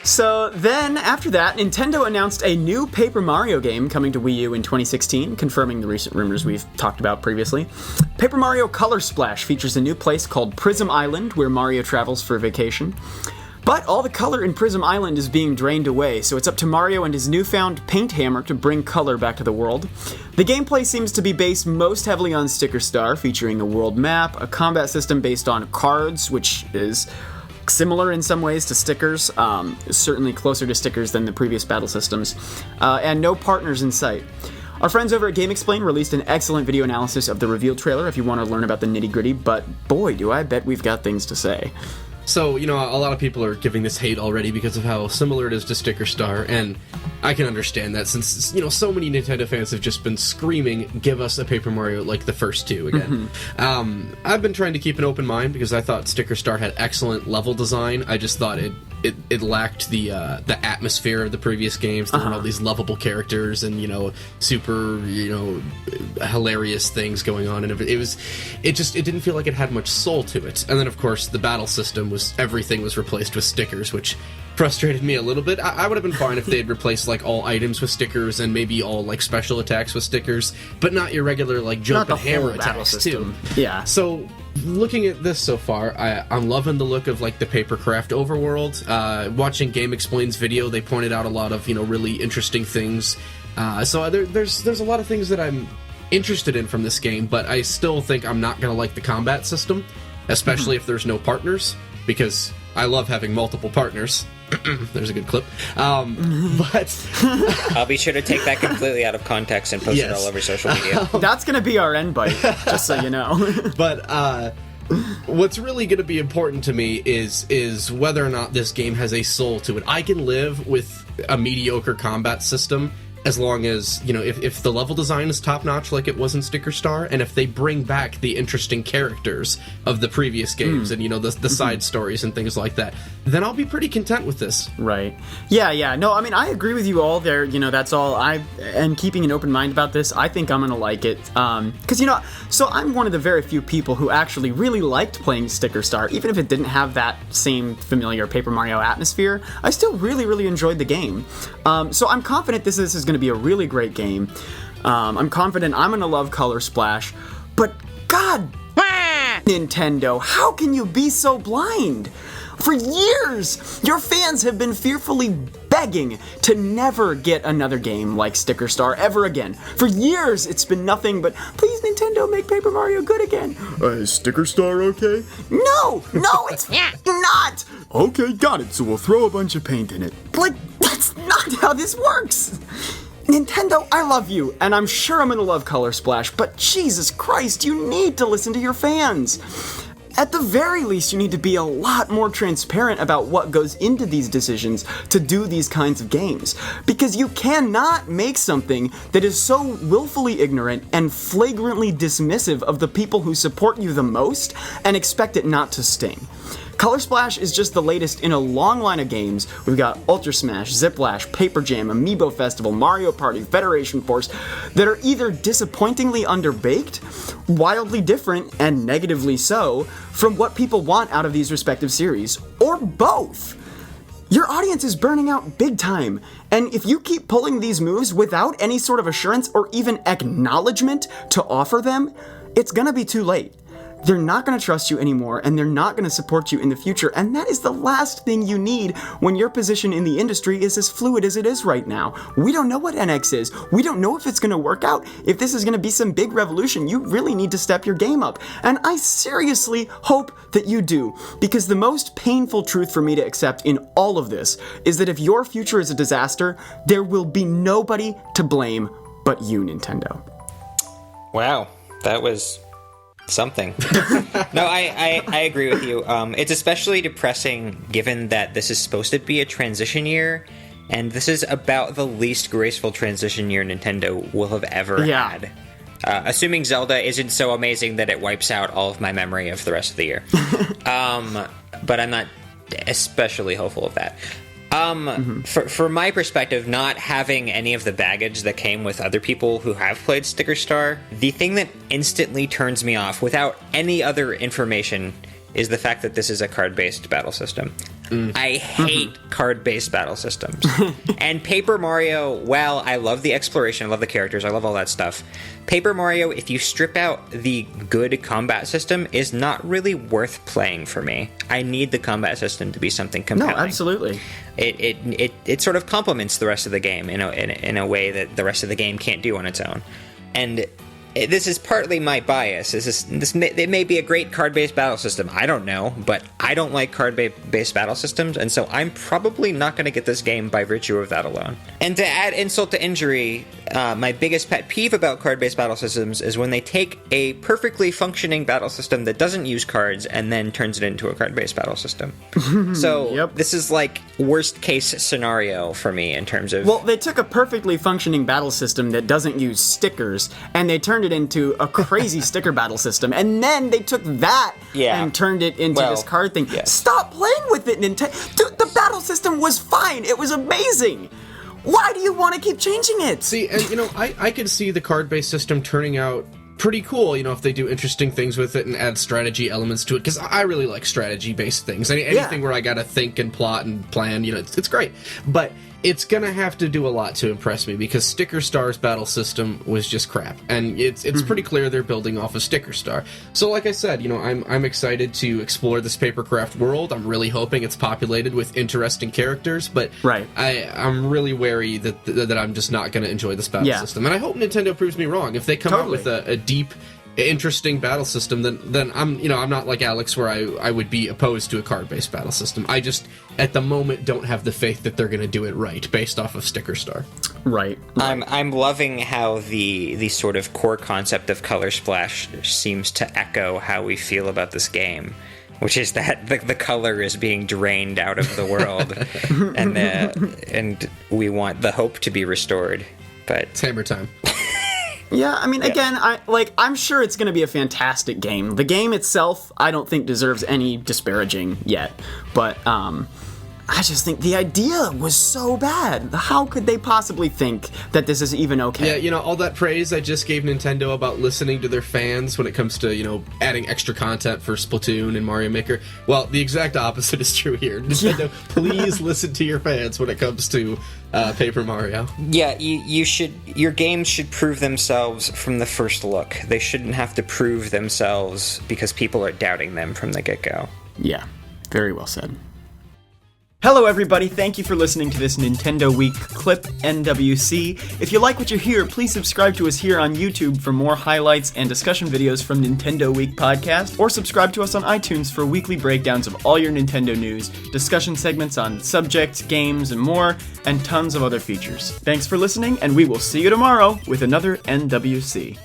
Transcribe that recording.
So then, after that, Nintendo announced a new Paper Mario game coming to Wii U in 2016, confirming the recent rumors we've talked about previously. Paper Mario Color Splash features a new place called Prism Island, where Mario travels for vacation. But all the color in Prism Island is being drained away, so it's up to Mario and his newfound paint hammer to bring color back to the world. The gameplay seems to be based most heavily on Sticker Star, featuring a world map, a combat system based on cards, which is similar in some ways to stickers, certainly closer to stickers than the previous battle systems, and no partners in sight. Our friends over at GameXplain released an excellent video analysis of the reveal trailer if you want to learn about the nitty-gritty, but boy, do I bet we've got things to say. So, a lot of people are giving this hate already because of how similar it is to Sticker Star, and I can understand that since, so many Nintendo fans have just been screaming, give us a Paper Mario like the first two again. I've been trying to keep an open mind because I thought Sticker Star had excellent level design. I just thought it lacked the atmosphere of the previous games. There were all these lovable characters and, super, hilarious things going on, and it didn't feel like it had much soul to it. And then, of course, the battle system everything was replaced with stickers, which frustrated me a little bit. I would have been fine if they had replaced all items with stickers and maybe all special attacks with stickers, but not your regular jump and hammer attacks too. Yeah. So looking at this so far, I'm loving the look of the Papercraft overworld. Watching GameXplain's video, they pointed out a lot of really interesting things. So there's a lot of things that I'm interested in from this game, but I still think I'm not gonna like the combat system, especially if there's no partners, because I love having multiple partners. There's a good clip. But I'll be sure to take that completely out of context and post it all over social media. That's going to be our end bite, just so you know. But what's really going to be important to me is whether or not this game has a soul to it. I can live with a mediocre combat system as long as, if the level design is top-notch like it was in Sticker Star, and if they bring back the interesting characters of the previous games and, the side stories and things like that, then I'll be pretty content with this. Right. Yeah. No, I agree with you all there. That's all. And keeping an open mind about this, I think I'm going to like it. Because, so I'm one of the very few people who actually really liked playing Sticker Star, even if it didn't have that same familiar Paper Mario atmosphere. I still really, really enjoyed the game. So I'm confident this is going to be a really great game. I'm confident I'm going to love Color Splash, but God, Nintendo, how can you be so blind? For years, your fans have been fearfully begging to never get another game like Sticker Star ever again. For years, it's been nothing but, please Nintendo, make Paper Mario good again. Is Sticker Star okay? No, it's not. Okay, got it, so we'll throw a bunch of paint in it. That's not how this works. Nintendo, I love you, and I'm sure I'm gonna love Color Splash, but Jesus Christ, you need to listen to your fans. At the very least, you need to be a lot more transparent about what goes into these decisions to do these kinds of games. Because you cannot make something that is so willfully ignorant and flagrantly dismissive of the people who support you the most and expect it not to sting. Color Splash is just the latest in a long line of games. We've got Ultra Smash, Ziplash, Paper Jam, Amiibo Festival, Mario Party, Federation Force that are either disappointingly underbaked, wildly different, and negatively so, from what people want out of these respective series, or both. Your audience is burning out big time, and if you keep pulling these moves without any sort of assurance or even acknowledgement to offer them, it's gonna be too late. They're not going to trust you anymore, and they're not going to support you in the future, and that is the last thing you need when your position in the industry is as fluid as it is right now. We don't know what NX is. We don't know if it's going to work out. If this is going to be some big revolution, you really need to step your game up, and I seriously hope that you do, because the most painful truth for me to accept in all of this is that if your future is a disaster, there will be nobody to blame but you, Nintendo. Wow, that was something. No, I agree with you. It's especially depressing given that this is supposed to be a transition year, and this is about the least graceful transition year Nintendo will have ever had. Assuming Zelda isn't so amazing that it wipes out all of my memory of the rest of the year. But I'm not especially hopeful of that. For my perspective, not having any of the baggage that came with other people who have played Sticker Star, the thing that instantly turns me off without any other information is the fact that this is a card-based battle system. I hate card-based battle systems. And Paper Mario, while I love the exploration, I love the characters, I love all that stuff, Paper Mario, if you strip out the good combat system, is not really worth playing for me. I need the combat system to be something compelling. No, absolutely. It sort of complements the rest of the game in a way that the rest of the game can't do on its own. And this is partly my bias. It may be a great card-based battle system. I don't know, but I don't like card-based battle systems, and so I'm probably not going to get this game by virtue of that alone. And to add insult to injury, my biggest pet peeve about card-based battle systems is when they take a perfectly functioning battle system that doesn't use cards and then turns it into a card-based battle system. So This is like worst-case scenario for me in terms of... Well, they took a perfectly functioning battle system that doesn't use stickers, and they turned it into a crazy sticker battle system, and then they took that and turned it into this card thing. Yes. Stop playing with it, Nintendo. Dude, the battle system was fine. It was amazing. Why do you want to keep changing it? See, and I could see the card-based system turning out pretty cool, if they do interesting things with it and add strategy elements to it, because I really like strategy-based things. Anything where I gotta think and plot and plan, it's great. But it's gonna have to do a lot to impress me, because Sticker Star's battle system was just crap, and it's pretty clear they're building off of Sticker Star. So, like I said, I'm excited to explore this Papercraft world. I'm really hoping it's populated with interesting characters, but I'm really wary that I'm just not gonna enjoy this battle system, and I hope Nintendo proves me wrong. If they come out with a deep, interesting battle system, then I'm not like Alex, where I would be opposed to a card-based battle system. I just at the moment don't have the faith that they're going to do it right based off of Sticker Star. Right. I'm loving how the sort of core concept of Color Splash seems to echo how we feel about this game, which is that the color is being drained out of the world, and we want the hope to be restored. But it's hammer time. Yeah, I mean, again, I'm sure it's going to be a fantastic game. The game itself, I don't think deserves any disparaging yet, but I just think the idea was so bad. How could they possibly think that this is even okay? Yeah, all that praise I just gave Nintendo about listening to their fans when it comes to, adding extra content for Splatoon and Mario Maker. Well, the exact opposite is true here. Nintendo, please listen to your fans when it comes to Paper Mario. Yeah, your games should prove themselves from the first look. They shouldn't have to prove themselves because people are doubting them from the get-go. Yeah, very well said. Hello everybody, thank you for listening to this Nintendo Week clip, NWC. If you like what you hear, please subscribe to us here on YouTube for more highlights and discussion videos from Nintendo Week podcast, or subscribe to us on iTunes for weekly breakdowns of all your Nintendo news, discussion segments on subjects, games, and more, and tons of other features. Thanks for listening, and we will see you tomorrow with another NWC.